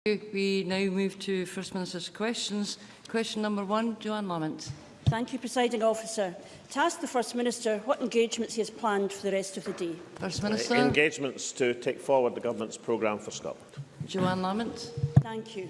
We now move to First Minister's questions. Question number 1, Joanne Lamont. Thank you, Presiding Officer. To ask the First Minister what engagements he has planned for the rest of the day. First Minister. Engagements to take forward the Government's programme for Scotland. Joanne Lamont. Thank you.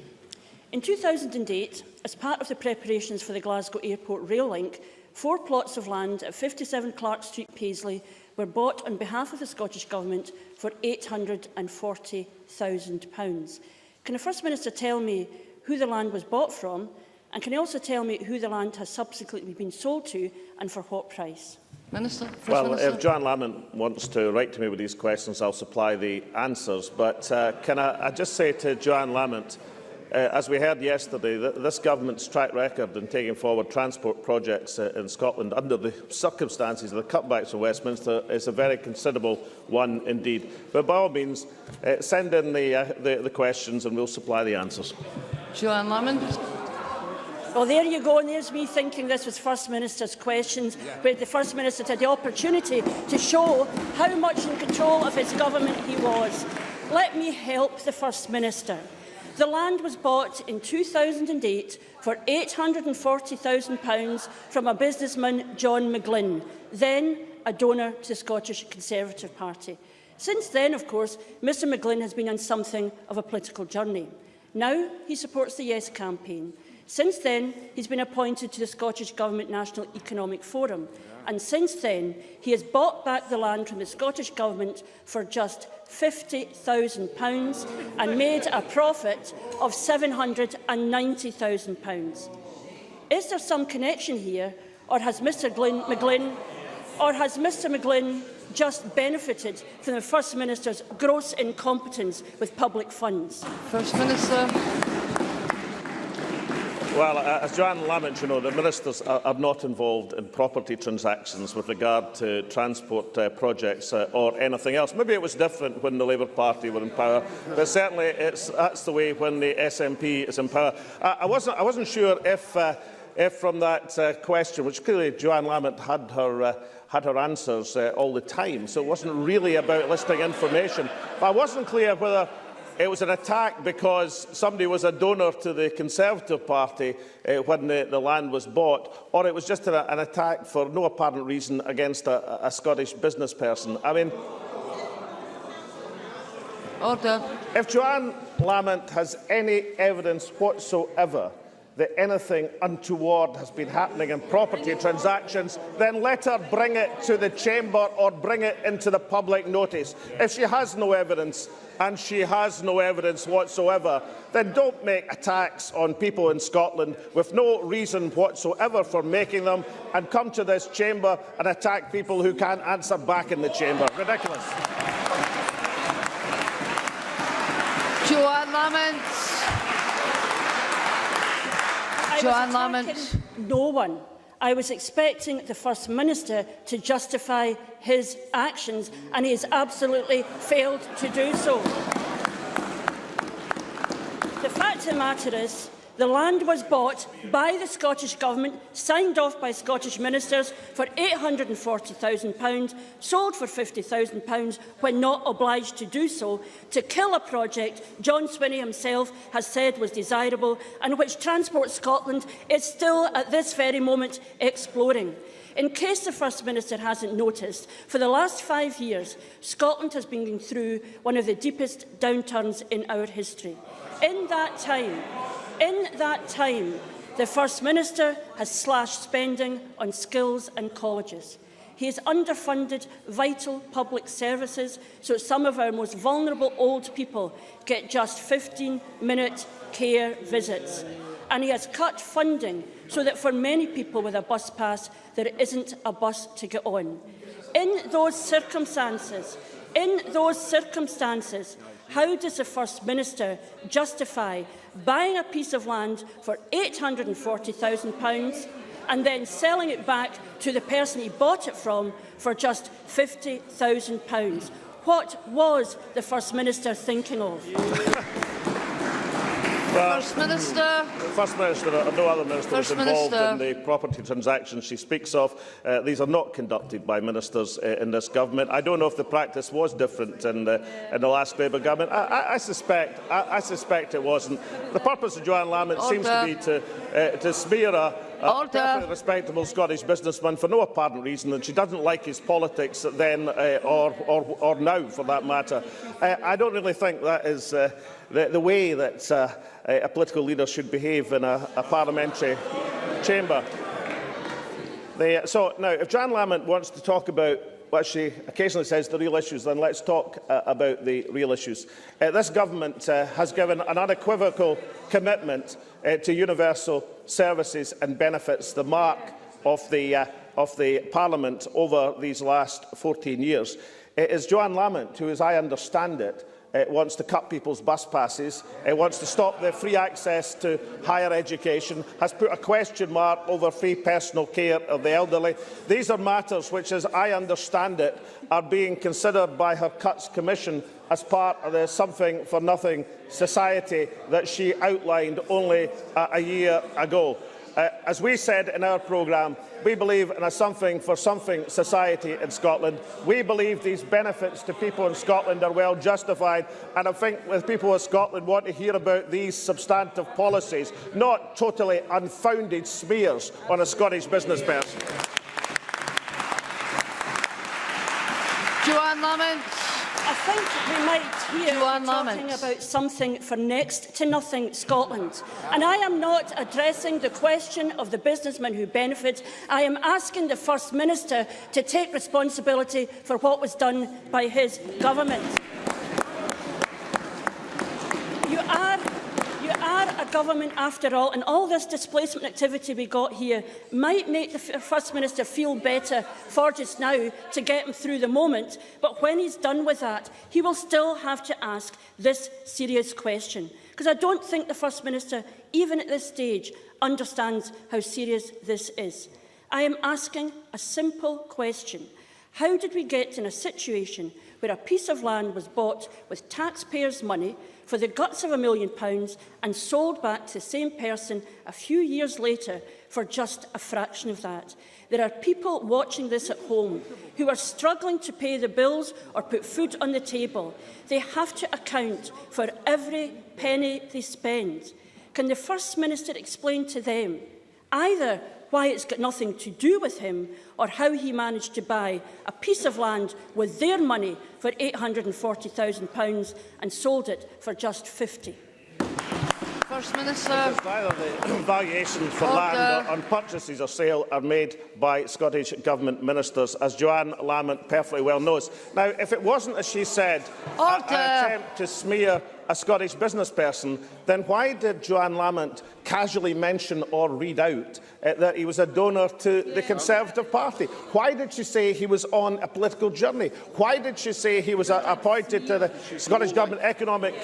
In 2008, as part of the preparations for the Glasgow Airport rail link, 4 plots of land at 57 Clark Street, Paisley, were bought on behalf of the Scottish Government for £840,000. Can the First Minister tell me who the land was bought from, and can he also tell me who the land has subsequently been sold to and for what price? Minister. Well, if Joanne Lamont wants to write to me with these questions, I'll supply the answers. But can I just say to Joanne Lamont, as we heard yesterday, this Government's track record in taking forward transport projects in Scotland under the circumstances of the cutbacks in Westminster is a very considerable one indeed. But by all means, send in the questions and we'll supply the answers. Joanne Lamont. Well, there you go, and there's me thinking this was First Minister's questions, where the First Minister had the opportunity to show how much in control of his government he was. Let me help the First Minister. The land was bought in 2008 for £840,000 from a businessman, John McGlynn, then a donor to the Scottish Conservative Party. Since then, of course, Mr McGlynn has been on something of a political journey. Now he supports the Yes campaign. Since then, he's been appointed to the Scottish Government National Economic Forum. And since then, he has bought back the land from the Scottish Government for just £50,000 and made a profit of £790,000. Is there some connection here, or has Mr McGlynn just benefited from the First Minister's gross incompetence with public funds? First Minister. Well, as Joanne Lamont, you know, the ministers are not involved in property transactions with regard to transport projects or anything else. Maybe it was different when the Labour Party were in power, but certainly that's the way when the SNP is in power. I wasn't sure if from that question, which clearly Joanne Lamont had her answers all the time, so it wasn't really about listing information. But I wasn't clear whether it was an attack because somebody was a donor to the Conservative Party when the land was bought, or it was just an attack for no apparent reason against a Scottish business person. I mean, Order. If Joanne Lamont has any evidence whatsoever that anything untoward has been happening in property transactions, then let her bring it to the Chamber or bring it into the public notice. If she has no evidence, and she has no evidence whatsoever, then don't make attacks on people in Scotland with no reason whatsoever for making them, and come to this Chamber and attack people who can't answer back in the Chamber. Ridiculous. Joanne Lamont. Joanne Lamont. No one. I was expecting the First Minister to justify his actions, and he has absolutely failed to do so. The fact of the matter is, the land was bought by the Scottish Government, signed off by Scottish ministers for £840,000, sold for £50,000 when not obliged to do so, to kill a project John Swinney himself has said was desirable and which Transport Scotland is still at this very moment exploring. In case the First Minister hasn't noticed, for the last 5 years, Scotland has been going through one of the deepest downturns in our history. In that time, the First Minister has slashed spending on skills and colleges. He has underfunded vital public services so some of our most vulnerable old people get just 15-minute care visits. And he has cut funding so that for many people with a bus pass, there isn't a bus to get on. In those circumstances, how does the First Minister justify buying a piece of land for £840,000 and then selling it back to the person he bought it from for just £50,000? What was the First Minister thinking of? First Minister. First Minister, or no other minister was involved in the property transactions she speaks of. These are not conducted by ministers in this government. I don't know if the practice was different in the last Labour government. I suspect it wasn't. The purpose of Joanne Lamont seems to be to smear a perfectly respectable Scottish businessman for no apparent reason, and she doesn't like his politics then or now, for that matter. I don't really think that is the way that a political leader should behave in a parliamentary chamber. So now, if Joanne Lamont wants to talk about what she occasionally says the real issues, then let's talk about the real issues. This government has given an unequivocal commitment to universal services and benefits, the mark of the Parliament over these last 14 years. It is Joanne Lamont who, as I understand it, wants to cut people's bus passes, wants to stop the free access to higher education, has put a question mark over free personal care of the elderly. These are matters which, as I understand it, are being considered by her Cuts Commission as part of the Something for Nothing society that she outlined only a year ago. As we said in our programme, we believe in a something for something society in Scotland. We believe these benefits to people in Scotland are well justified, and I think the people of Scotland want to hear about these substantive policies, not totally unfounded smears on a Scottish business person. Joanne Lamont. I think we might hear talking about something for next to nothing Scotland. And I am not addressing the question of the businessman who benefits. I am asking the First Minister to take responsibility for what was done by his government. You are a government after all, and all this displacement activity we got here might make the First Minister feel better for just now to get him through the moment, but when he's done with that, he will still have to ask this serious question, because I don't think the First Minister, even at this stage, understands how serious this is. I am asking a simple question. How did we get in a situation where a piece of land was bought with taxpayers' money for the guts of £1 million and sold back to the same person a few years later for just a fraction of that? There are people watching this at home who are struggling to pay the bills or put food on the table. They have to account for every penny they spend. Can the First Minister explain to them either why it's got nothing to do with him or how he managed to buy a piece of land with their money for £840,000 and sold it for just 50? First Minister. Neither the valuations for land on purchases or sale are made by Scottish Government ministers, as Joanne Lamont perfectly well knows. Now, if it wasn't, as she said, an attempt to smear a Scottish business person, then why did Joanne Lamont casually mention or read out that he was a donor to the Conservative Party? Why did she say he was on a political journey? Why did she say he was appointed to the Scottish Government Economic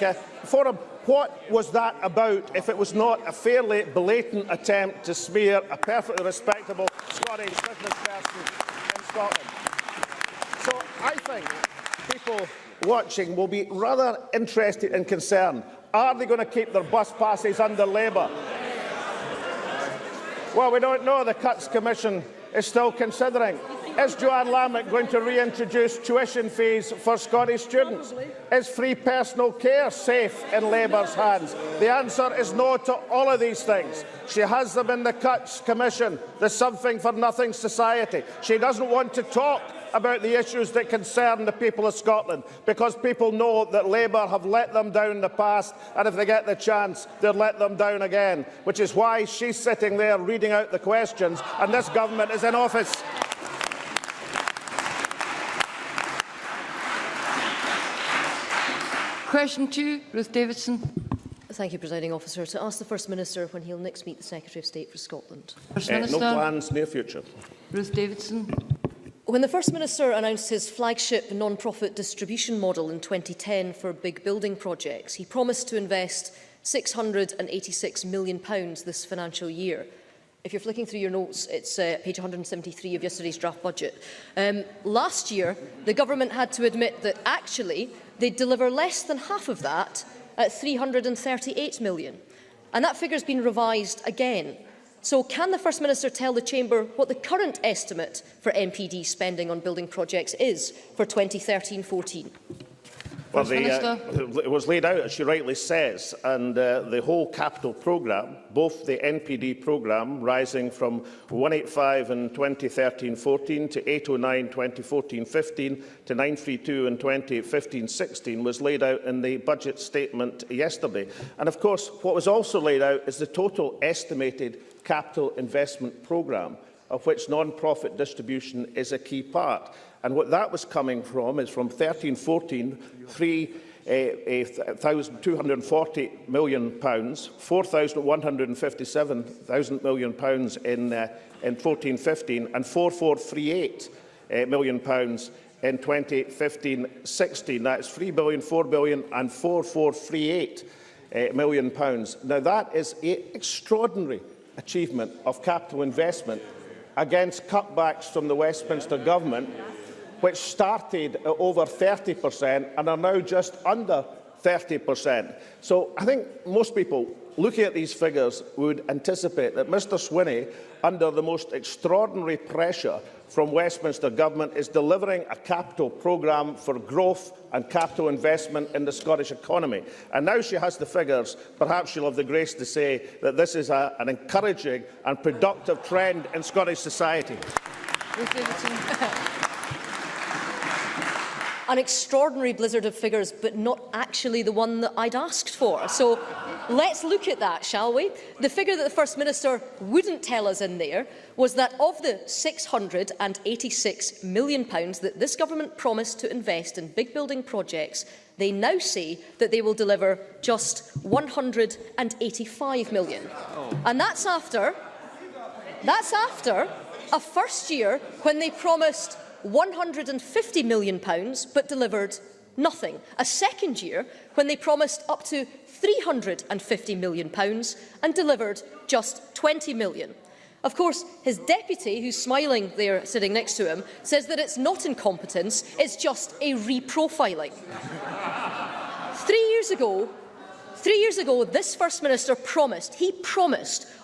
Forum? What was that about if it was not a fairly blatant attempt to smear a perfectly respectable Scottish business person in Scotland? So I think people watching will be rather interested and concerned. Are they going to keep their bus passes under Labour? Well, we don't know. The Cuts Commission is still considering. Is Joanne Lamont going to reintroduce tuition fees for Scottish students? Is free personal care safe in Labour's hands? The answer is no to all of these things. She has them in the Cuts Commission, the Something for Nothing society. She doesn't want to talk about the issues that concern the people of Scotland, because people know that Labour have let them down in the past, and if they get the chance, they'll let them down again, which is why she's sitting there reading out the questions, and this government is in office. Question 2, Ruth Davidson. Thank you, Presiding Officer. To ask the First Minister when he'll next meet the Secretary of State for Scotland. First Minister. No plans, near future. Ruth Davidson. When the First Minister announced his flagship non-profit distribution model in 2010 for big building projects, he promised to invest £686 million this financial year. If you're flicking through your notes, it's page 173 of yesterday's draft budget. Last year, the government had to admit that actually they'd deliver less than half of that at £338 million. And that figure has been revised again. So can the First Minister tell the Chamber what the current estimate for MPD spending on building projects is for 2013-14? Well, it was laid out, as she rightly says, and the whole capital programme, both the NPD programme rising from 185 in 2013-14 to 809 2014-15 to 932 in 2015-16, was laid out in the budget statement yesterday. And of course, what was also laid out is the total estimated capital investment programme, of which non-profit distribution is a key part. And what that was coming from is from 13-14, £240 million, £4,157 million in 14-15, and £4,438 million in 2015-16. That's £3 billion, £4 billion, and £4,438 million. Now that is an extraordinary achievement of capital investment against cutbacks from the Westminster Government, which started at over 30% and are now just under 30%. So I think most people, looking at these figures, would anticipate that Mr Swinney, under the most extraordinary pressure from Westminster Government, is delivering a capital programme for growth and capital investment in the Scottish economy. And now she has the figures, perhaps she'll have the grace to say that this is an encouraging and productive trend in Scottish society. An extraordinary blizzard of figures, but not actually the one that I'd asked for. So let's look at that, shall we? The figure that the First Minister wouldn't tell us in there was that of the £686 million that this government promised to invest in big building projects, they now say that they will deliver just £185 million. And that's after a first year when they promised £150 million but delivered nothing. A second year when they promised up to £350 million and delivered just £20 million. Of course, his deputy, who's smiling there sitting next to him, says that it's not incompetence, it's just a reprofiling. 3 years ago, this First Minister promised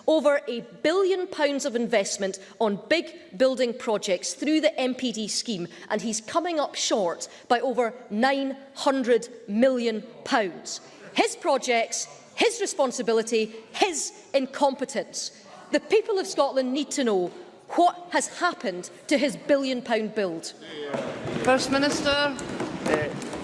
over £1 billion of investment on big building projects through the MPD scheme, and he's coming up short by over £900 million. His projects, his responsibility, his incompetence. The people of Scotland need to know what has happened to his £1 billion build. First Minister.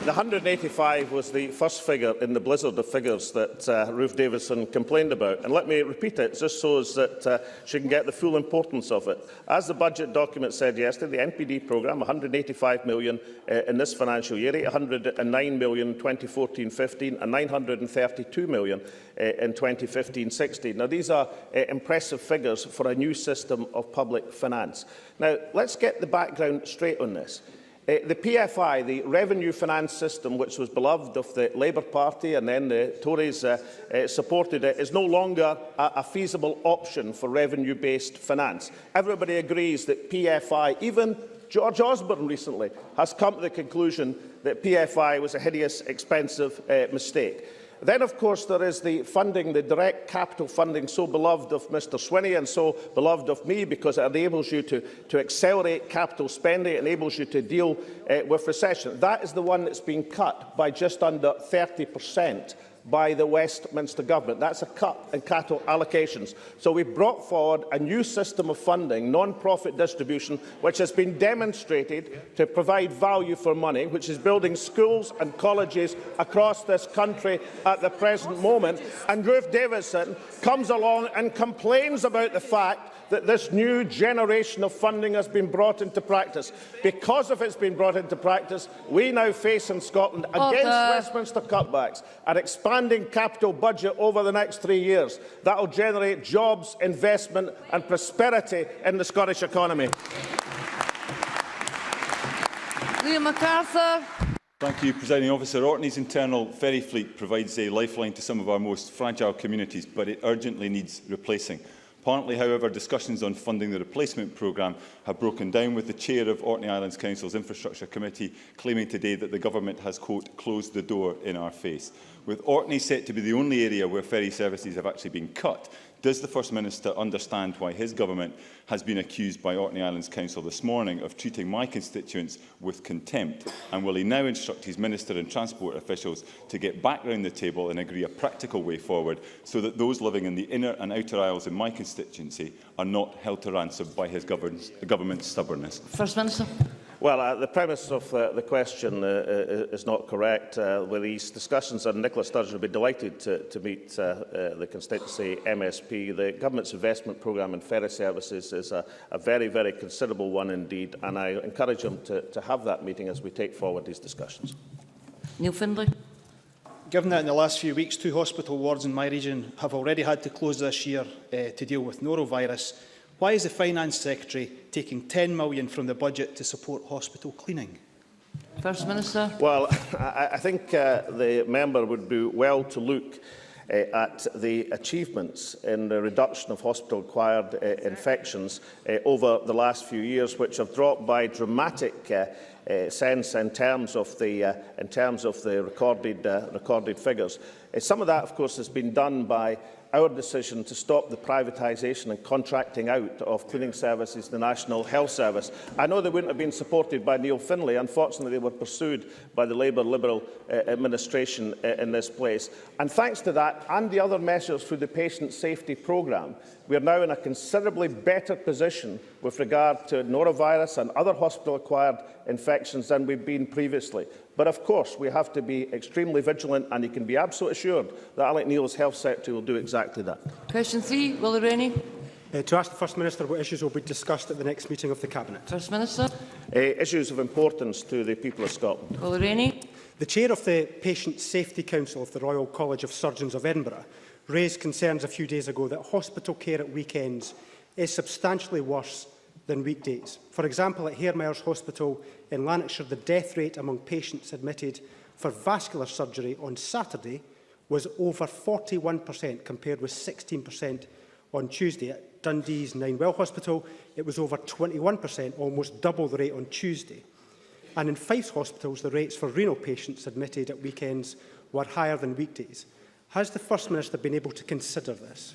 The 185 was the first figure in the blizzard of figures that Ruth Davidson complained about. And let me repeat it, just so that she can get the full importance of it. As the budget document said yesterday, the NPD programme, £185 million in this financial year, £809 million in 2014-15 and £932 million in 2015-16. Now, these are impressive figures for a new system of public finance. Now, let's get the background straight on this. The PFI, the Revenue Finance System, which was beloved of the Labour Party and then the Tories supported it, is no longer a feasible option for revenue-based finance. Everybody agrees that PFI, even George Osborne recently, has come to the conclusion that PFI was a hideous, expensive mistake. Then, of course, there is the funding, the direct capital funding, so beloved of Mr Swinney and so beloved of me, because it enables you to accelerate capital spending, it enables you to deal with recession. That is the one that's been cut by just under 30% by the Westminster Government. That's a cut in capital allocations. So we brought forward a new system of funding, non-profit distribution, which has been demonstrated to provide value for money, which is building schools and colleges across this country at the present moment. And Ruth Davidson comes along and complains about the fact that this new generation of funding has been brought into practice. Because of it's been brought into practice, we now face in Scotland, against Westminster cutbacks, an expanding capital budget over the next 3 years. That will generate jobs, investment and prosperity in the Scottish economy. Liam MacArthur. Thank you, Presiding Officer. Orkney's internal ferry fleet provides a lifeline to some of our most fragile communities, but it urgently needs replacing. Apparently, however, discussions on funding the replacement programme have broken down, with the chair of Orkney Islands Council's Infrastructure Committee claiming today that the government has, quote, closed the door in our face. With Orkney set to be the only area where ferry services have actually been cut, does the First Minister understand why his government has been accused by Orkney Islands Council this morning of treating my constituents with contempt? And will he now instruct his Minister and Transport officials to get back round the table and agree a practical way forward so that those living in the inner and outer isles in my constituency are not held to ransom by his government's stubbornness? First Minister. Well, the premise of the question is not correct. With these discussions, and Nicola Sturgeon would be delighted to meet the constituency MSP. The Government's investment programme in ferry services is a very, very considerable one indeed, and I encourage him to have that meeting as we take forward these discussions. Neil Findlay. Given that in the last few weeks 2 hospital wards in my region have already had to close this year to deal with norovirus, why is the Finance Secretary taking £10 million from the budget to support hospital cleaning? First Minister. Well, I think the member would do well to look at the achievements in the reduction of hospital-acquired infections over the last few years, which have dropped by dramatic sense in terms of the recorded figures. Some of that, of course, has been done by our decision to stop the privatisation and contracting out of cleaning services to the National Health Service. I know they wouldn't have been supported by Neil Findlay. Unfortunately, they were pursued by the Labour-Liberal administration in this place. And thanks to that and the other measures through the Patient Safety Programme, we are now in a considerably better position with regard to norovirus and other hospital-acquired infections than we've been previously. But of course, we have to be extremely vigilant, and you can be absolutely assured that Alec Neil's Health Secretary will do exactly that. Question 3, Willie Rennie. To ask the First Minister what issues will be discussed at the next meeting of the Cabinet. First Minister. Issues of importance to the people of Scotland. Willie Rennie. The Chair of the Patient Safety Council of the Royal College of Surgeons of Edinburgh raised concerns a few days ago that hospital care at weekends is substantially worse than weekdays. For example, at Hairmyres Hospital in Lanarkshire, the death rate among patients admitted for vascular surgery on Saturday was over 41%, compared with 16% on Tuesday. At Dundee's Ninewell Hospital, it was over 21%, almost double the rate on Tuesday. And in Fife's hospitals, the rates for renal patients admitted at weekends were higher than weekdays. Has the First Minister been able to consider this?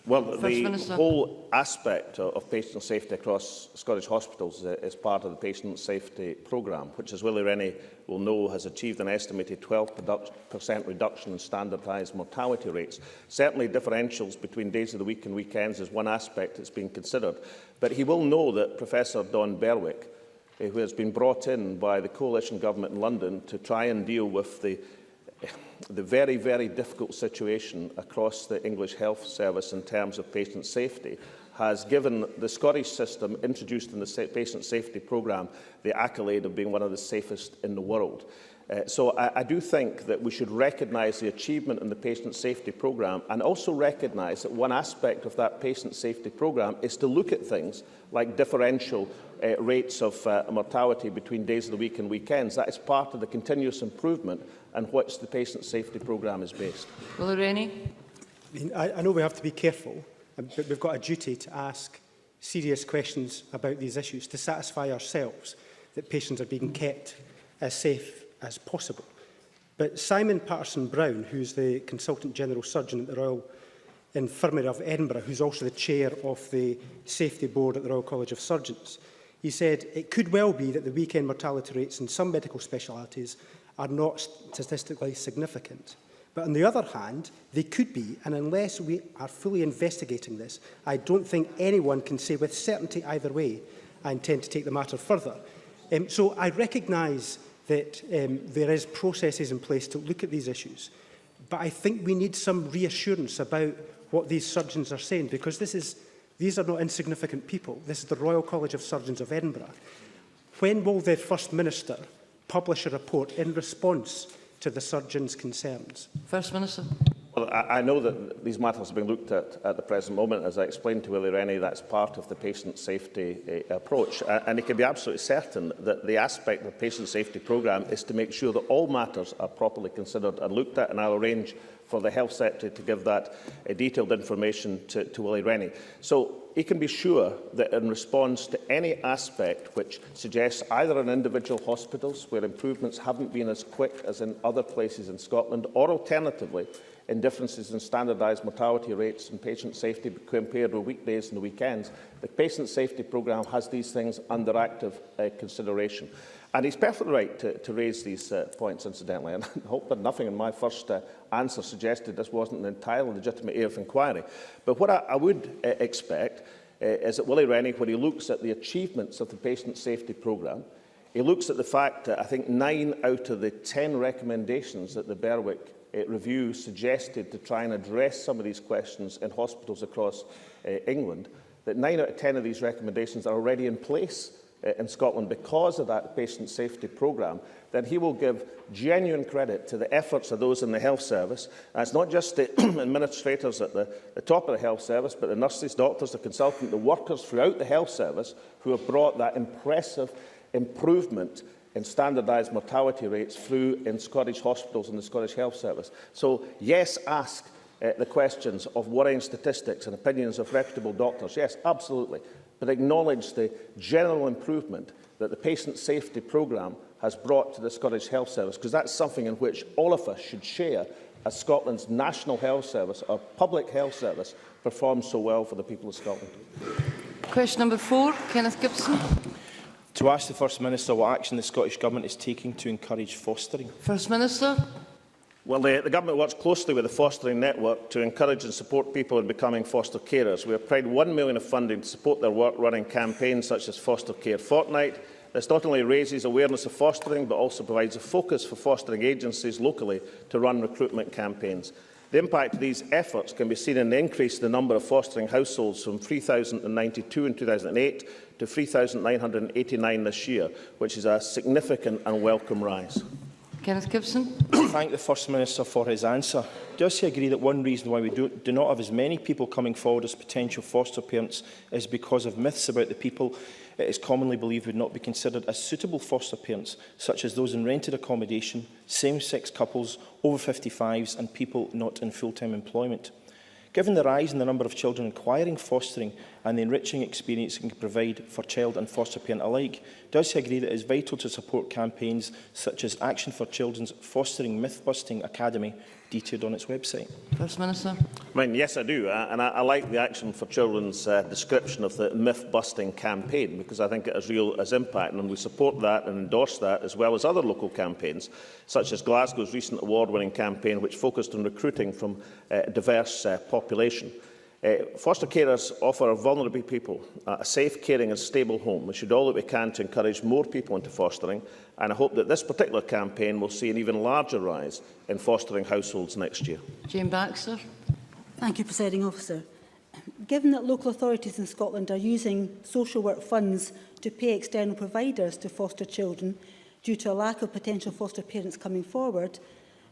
Well, the whole aspect of patient safety across Scottish hospitals is part of the Patient Safety Programme, which, as Willie Rennie will know, has achieved an estimated 12% reduction in standardised mortality rates. Certainly, differentials between days of the week and weekends is one aspect that's been considered. But he will know that Professor Don Berwick, who has been brought in by the coalition government in London to try and deal with the very, very difficult situation across the English Health Service in terms of patient safety, has given the Scottish system introduced in the Patient Safety Programme the accolade of being one of the safest in the world. So I do think that we should recognise the achievement in the Patient Safety Programme, and also recognise that one aspect of that Patient Safety Programme is to look at things like differential rates of mortality between days of the week and weekends. That is part of the continuous improvement on which the Patient Safety Programme is based. Willie Rennie. I know we have to be careful, but we've got a duty to ask serious questions about these issues to satisfy ourselves that patients are being kept as safe as possible. But Simon Patterson-Brown, who's the Consultant General Surgeon at the Royal Infirmary of Edinburgh, who's also the Chair of the Safety Board at the Royal College of Surgeons, he said it could well be that the weekend mortality rates in some medical specialities are not statistically significant. But on the other hand, they could be, and unless we are fully investigating this, I don't think anyone can say with certainty either way. I intend to take the matter further. So I recognise that there is processes in place to look at these issues, but I think we need some reassurance about what these surgeons are saying, because these are not insignificant people. This is the Royal College of Surgeons of Edinburgh. When will the First Minister publish a report in response to the surgeons' concerns? First Minister. Well, I know that these matters are being looked at the present moment. As I explained to Willie Rennie, that's part of the patient safety approach. And he can be absolutely certain that the aspect of the patient safety programme is to make sure that all matters are properly considered and looked at, and I'll arrange for the Health Secretary to give that detailed information to Willie Rennie. So he can be sure that in response to any aspect which suggests either in individual hospitals where improvements haven't been as quick as in other places in Scotland, or alternatively in differences in standardised mortality rates and patient safety compared with weekdays and the weekends, the patient safety programme has these things under active consideration. And he's perfectly right to raise these points, incidentally, and I hope that nothing in my first answer suggested this wasn't an entirely legitimate area of inquiry. But what I would expect is that Willie Rennie, when he looks at the achievements of the patient safety programme, he looks at the fact that I think 9 out of the 10 recommendations that the Berwick review suggested to try and address some of these questions in hospitals across England, that 9 out of 10 of these recommendations are already in place in Scotland because of that patient safety programme, then he will give genuine credit to the efforts of those in the health service. And it's not just the administrators at the top of the health service, but the nurses, doctors, the consultants, the workers throughout the health service who have brought that impressive improvement in standardised mortality rates through in Scottish hospitals and the Scottish Health Service. So, yes, ask the questions of worrying statistics and opinions of reputable doctors. Yes, absolutely. But acknowledge the general improvement that the patient safety programme has brought to the Scottish Health Service, because that's something in which all of us should share as Scotland's national health service, our public health service, performs so well for the people of Scotland. Question number 4, Kenneth Gibson. To ask the First Minister what action the Scottish Government is taking to encourage fostering. First Minister. Well, the Government works closely with the fostering network to encourage and support people in becoming foster carers. We have provided £1 million of funding to support their work running campaigns such as Foster Care Fortnight. This not only raises awareness of fostering, but also provides a focus for fostering agencies locally to run recruitment campaigns. The impact of these efforts can be seen in the increase in the number of fostering households from 3,092 in 2008 to 3,989 this year, which is a significant and welcome rise. Kenneth Gibson. Thank the First Minister for his answer. Does he agree that one reason why we do not have as many people coming forward as potential foster parents is because of myths about the people it is commonly believed would not be considered as suitable foster parents, such as those in rented accommodation, same-sex couples, over 55s and people not in full-time employment? Given the rise in the number of children requiring fostering and the enriching experience it can provide for child and foster parent alike, does he agree that it is vital to support campaigns such as Action for Children's Fostering Myth-Busting Academy, detailed on its website? First Minister. I mean, yes, I do. And I like the Action for Children's description of the myth-busting campaign, because I think it has real impact, and we support that and endorse that, as well as other local campaigns, such as Glasgow's recent award-winning campaign, which focused on recruiting from a diverse population. Foster carers offer vulnerable people a safe, caring and stable home. We should do all that we can to encourage more people into fostering, and I hope that this particular campaign will see an even larger rise in fostering households next year. Jane Baxter. Thank you, Presiding Officer. Given that local authorities in Scotland are using social work funds to pay external providers to foster children due to a lack of potential foster parents coming forward,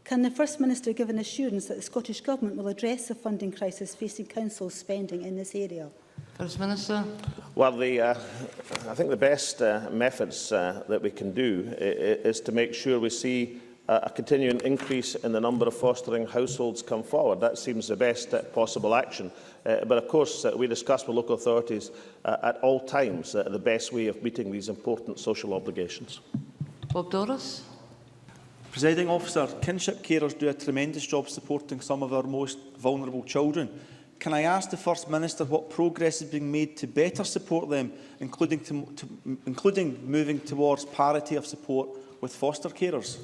can the First Minister give an assurance that the Scottish Government will address the funding crisis facing councils' spending in this area? First Minister. Well, I think the best methods that we can do is to make sure we see a continuing increase in the number of fostering households come forward. That seems the best possible action. But of course, we discuss with local authorities at all times the best way of meeting these important social obligations. Bob Doris. Presiding Officer, kinship carers do a tremendous job supporting some of our most vulnerable children. Can I ask the First Minister what progress is being made to better support them, including moving towards parity of support with foster carers?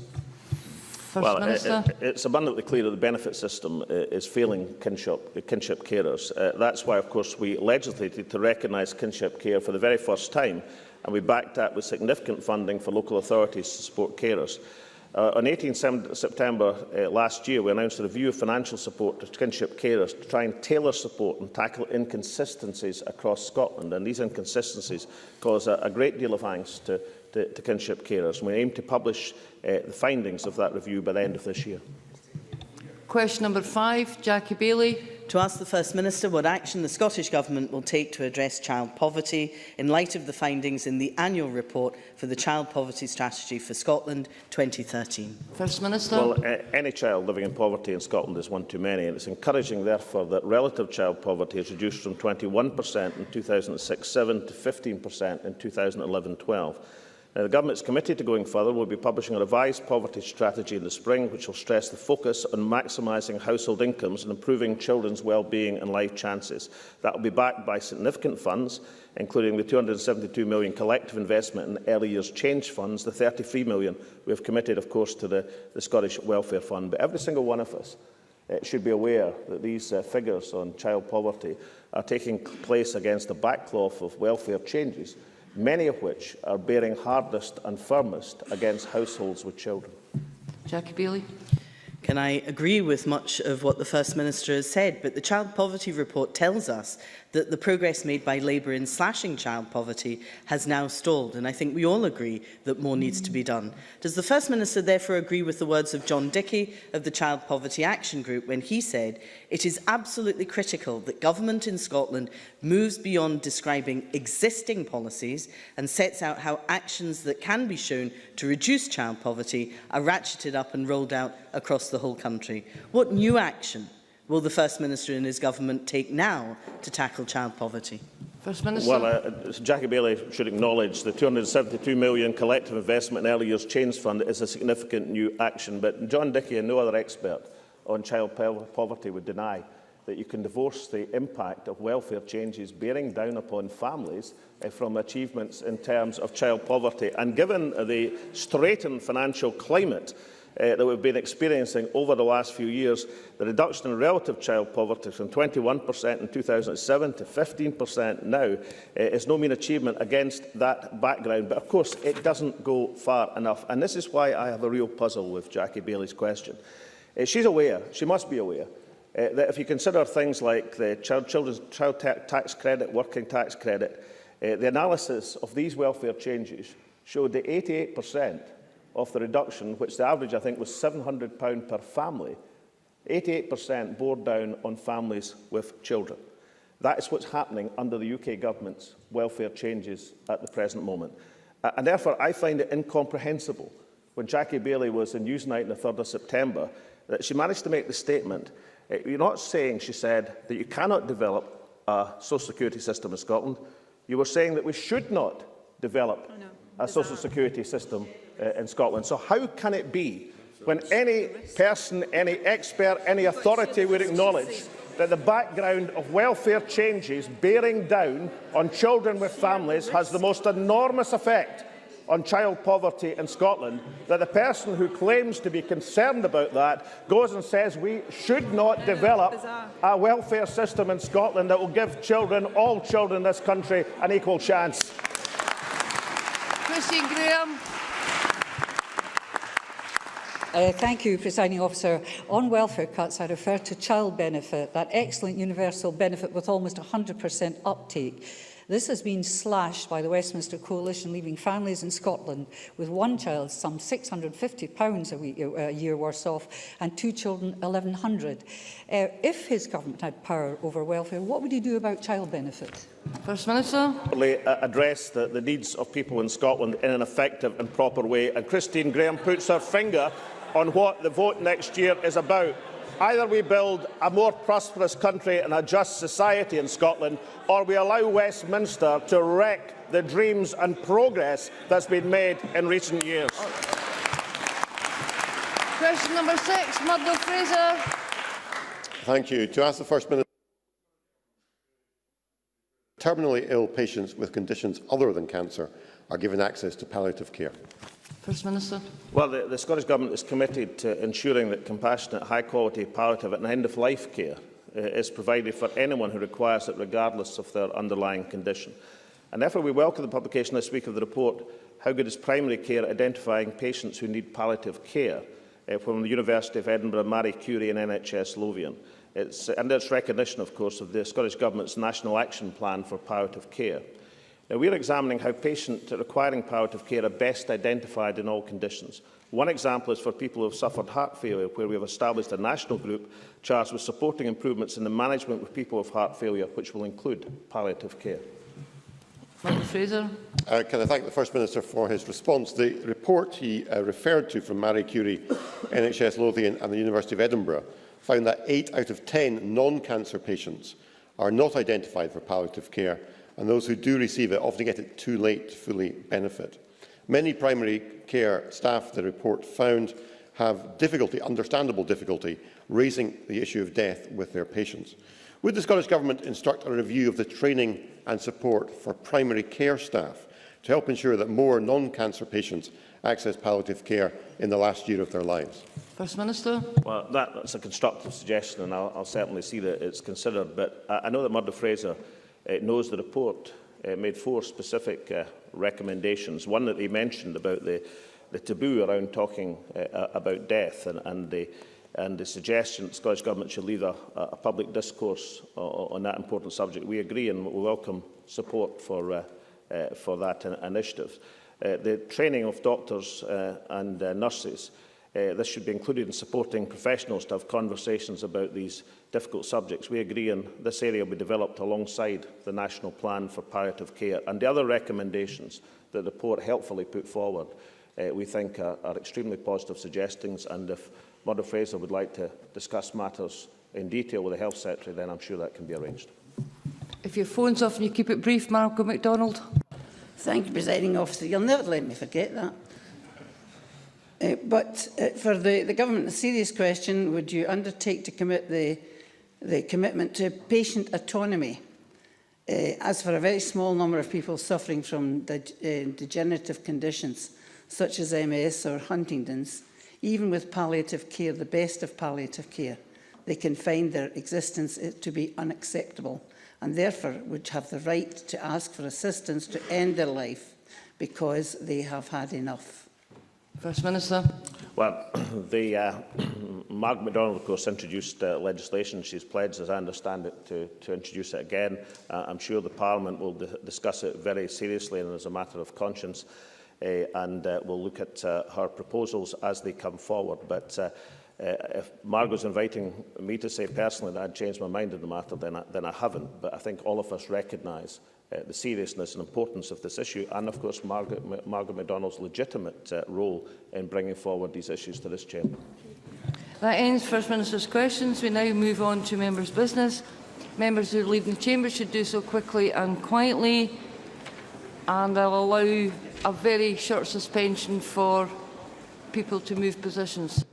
Well, it's abundantly clear that the benefit system is failing kinship carers. That's why, of course, we legislated to recognise kinship care for the very first time, and we backed that with significant funding for local authorities to support carers. On 18 September last year, we announced a review of financial support to kinship carers to try and tailor support and tackle inconsistencies across Scotland. And these inconsistencies cause a great deal of angst to kinship carers. We aim to publish the findings of that review by the end of this year. Question number 5, Jackie Baillie. To ask the First Minister what action the Scottish Government will take to address child poverty in light of the findings in the annual report for the Child Poverty Strategy for Scotland 2013. First Minister. Well, any child living in poverty in Scotland is one too many, and it's encouraging, therefore, that relative child poverty is reduced from 21% in 2006-7 to 15% in 2011-12. The Government is committed to going further. We'll be publishing a revised poverty strategy in the spring, which will stress the focus on maximising household incomes and improving children's well-being and life chances. That will be backed by significant funds, including the £272 million collective investment in early years change funds, the £33 million we have committed, of course, to the Scottish Welfare Fund. But every single one of us should be aware that these figures on child poverty are taking place against a backcloth of welfare changes, many of which are bearing hardest and firmest against households with children. Jackie Baillie. Can I agree with much of what the First Minister has said, but the Child Poverty Report tells us that the progress made by Labour in slashing child poverty has now stalled, and I think we all agree that more needs to be done. Does the First Minister therefore agree with the words of John Dickey of the Child Poverty Action Group when he said, "It is absolutely critical that government in Scotland moves beyond describing existing policies and sets out how actions that can be shown to reduce child poverty are ratcheted up and rolled out across the whole country?" What new action will the First Minister and his government take now to tackle child poverty? First Minister. Well, Jackie Baillie should acknowledge the £272 million collective investment in early years change fund is a significant new action, but John Dickey and no other expert on child poverty would deny that you can divorce the impact of welfare changes bearing down upon families from achievements in terms of child poverty. And given the straitened financial climate that we've been experiencing over the last few years, the reduction in relative child poverty from 21% in 2007 to 15% now is no mean achievement against that background. But of course, it doesn't go far enough. And this is why I have a real puzzle with Jackie Baillie's question. She's aware, she must be aware, that if you consider things like the children's child tax credit, working tax credit, the analysis of these welfare changes showed that 88% of the reduction, which the average, I think, was £700 per family, 88% bore down on families with children. That is what's happening under the UK Government's welfare changes at the present moment. And therefore, I find it incomprehensible when Jackie Baillie was in Newsnight on the 3rd of September that she managed to make the statement, you're not saying, she said, that you cannot develop a social security system in Scotland. You were saying that we should not develop a social security system in Scotland. So how can it be, when any person, any expert, any authority would acknowledge that the background of welfare changes bearing down on children with families has the most enormous effect on child poverty in Scotland, that the person who claims to be concerned about that goes and says we should not develop a welfare system in Scotland that will give children, all children in this country, an equal chance? Christine Graham. Thank you, Presiding Officer. On welfare cuts, I refer to child benefit, that excellent universal benefit with almost 100% uptake. This has been slashed by the Westminster Coalition, leaving families in Scotland with one child some £650 a year worse off, and two children £1,100. If his government had power over welfare, what would he do about child benefit? First Minister. Address the needs of people in Scotland in an effective and proper way. And Christine Graham puts her finger on what the vote next year is about. Either we build a more prosperous country and a just society in Scotland, or we allow Westminster to wreck the dreams and progress that's been made in recent years. Question number 6, Murdo Fraser. Thank you. To ask the First Minister, terminally ill patients with conditions other than cancer are given access to palliative care. First Minister. Well, the Scottish Government is committed to ensuring that compassionate, high-quality palliative and end-of-life care is provided for anyone who requires it, regardless of their underlying condition. And therefore, we welcome the publication this week of the report, How Good is Primary Care at Identifying Patients Who Need Palliative Care, from the University of Edinburgh, Marie Curie and NHS Lothian. And it's recognition, of course, of the Scottish Government's National Action Plan for Palliative Care. Now, we are examining how patients requiring palliative care are best identified in all conditions. One example is for people who have suffered heart failure, where we have established a national group charged with supporting improvements in the management of people with heart failure, which will include palliative care. Member Fraser. Can I thank the First Minister for his response? The report he referred to from Marie Curie, NHS Lothian and the University of Edinburgh found that 8 out of 10 non-cancer patients are not identified for palliative care, and those who do receive it often get it too late to fully benefit. Many primary care staff, the report found, have understandable difficulty, raising the issue of death with their patients. Would the Scottish Government instruct a review of the training and support for primary care staff to help ensure that more non-cancer patients access palliative care in the last year of their lives? First Minister. Well, that's a constructive suggestion, and I'll certainly see that it's considered. But I know that Murdo Fraser knows the report made 4 specific recommendations. One that he mentioned about the taboo around talking about death and the suggestion that the Scottish Government should lead a public discourse on that important subject. We agree and we welcome support for that initiative. The training of doctors and nurses, this should be included in supporting professionals to have conversations about these difficult subjects. We agree, and this area will be developed alongside the National Plan for Palliative Care. And the other recommendations that the report helpfully put forward, we think are extremely positive suggestions, and if Murdo Fraser would like to discuss matters in detail with the Health Secretary, then I'm sure that can be arranged. If your phone's off and you keep it brief, Malcolm MacDonald. Thank you, Presiding Officer. You'll never let me forget that. For the Government, a serious question: would you undertake to commit the commitment to patient autonomy, as for a very small number of people suffering from degenerative conditions such as MS or Huntington's, even with palliative care, the best of palliative care, they can find their existence to be unacceptable, and therefore would have the right to ask for assistance to end their life because they have had enough? First Minister. Well, Margaret MacDonald, of course, introduced legislation. She's pledged, as I understand it, to introduce it again. I'm sure the Parliament will discuss it very seriously and as a matter of conscience, and we'll look at her proposals as they come forward. But if Margot's inviting me to say personally that I'd changed my mind on the matter, then I haven't. But I think all of us recognise the seriousness and importance of this issue, and of course Margaret MacDonald's legitimate role in bringing forward these issues to this chamber. That ends First Minister's questions. We now move on to members' business. Members who are leaving the chamber should do so quickly and quietly, and I'll allow a very short suspension for people to move positions.